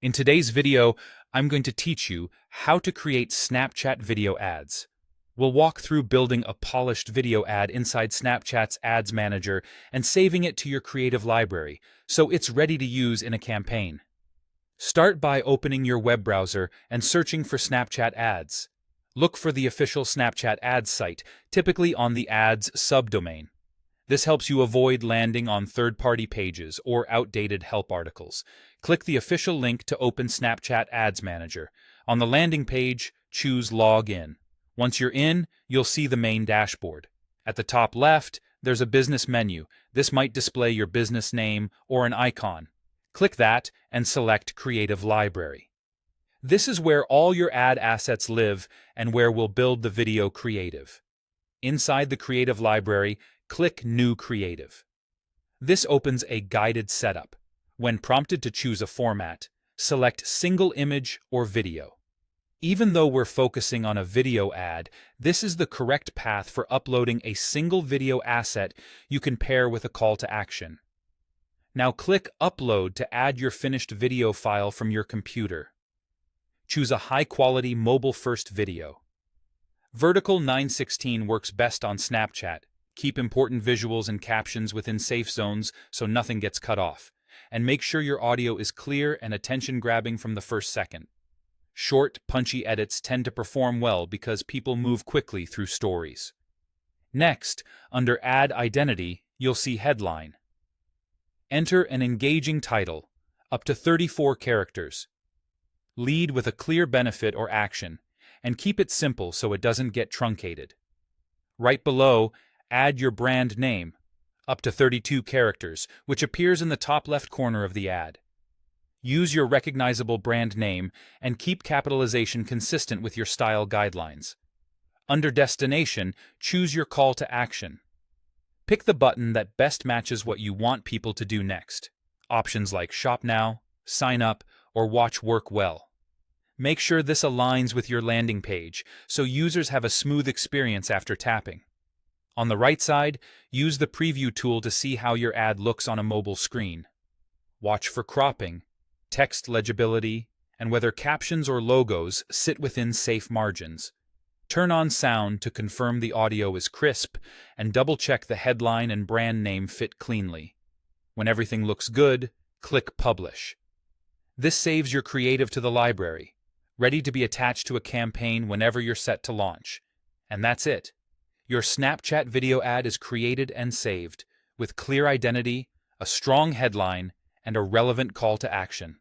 In today's video, I'm going to teach you how to create Snapchat video ads. We'll walk through building a polished video ad inside Snapchat's Ads Manager and saving it to your creative library so it's ready to use in a campaign. Start by opening your web browser and searching for Snapchat ads. Look for the official Snapchat ads site, typically on the ads subdomain. This helps you avoid landing on third-party pages or outdated help articles. Click the official link to open Snapchat Ads Manager. On the landing page, choose Log In. Once you're in, you'll see the main dashboard. At the top left, there's a business menu. This might display your business name or an icon. Click that and select Creative Library. This is where all your ad assets live and where we'll build the video creative. Inside the Creative Library, click New Creative. This opens a guided setup. When prompted to choose a format, select Single Image or Video. Even though we're focusing on a video ad, this is the correct path for uploading a single video asset you can pair with a call to action. Now click Upload to add your finished video file from your computer. Choose a high-quality mobile-first video. Vertical 9:16 works best on Snapchat. Keep important visuals and captions within safe zones so nothing gets cut off. And make sure your audio is clear and attention-grabbing from the first second. Short, punchy edits tend to perform well because people move quickly through stories. Next, under Ad Identity, you'll see Headline. Enter an engaging title, up to 34 characters. Lead with a clear benefit or action, and keep it simple so it doesn't get truncated. Right below, add your brand name, up to 32 characters, which appears in the top left corner of the ad. Use your recognizable brand name and keep capitalization consistent with your style guidelines. Under Destination, choose your call to action. Pick the button that best matches what you want people to do next. Options like Shop Now, Sign Up, or Watch work well. Make sure this aligns with your landing page so users have a smooth experience after tapping. On the right side, use the Preview tool to see how your ad looks on a mobile screen. Watch for cropping, text legibility, and whether captions or logos sit within safe margins. Turn on sound to confirm the audio is crisp, and double-check the headline and brand name fit cleanly. When everything looks good, click Publish. This saves your creative to the library, ready to be attached to a campaign whenever you're set to launch. And that's it. Your Snapchat video ad is created and saved, with clear identity, a strong headline, and a relevant call to action.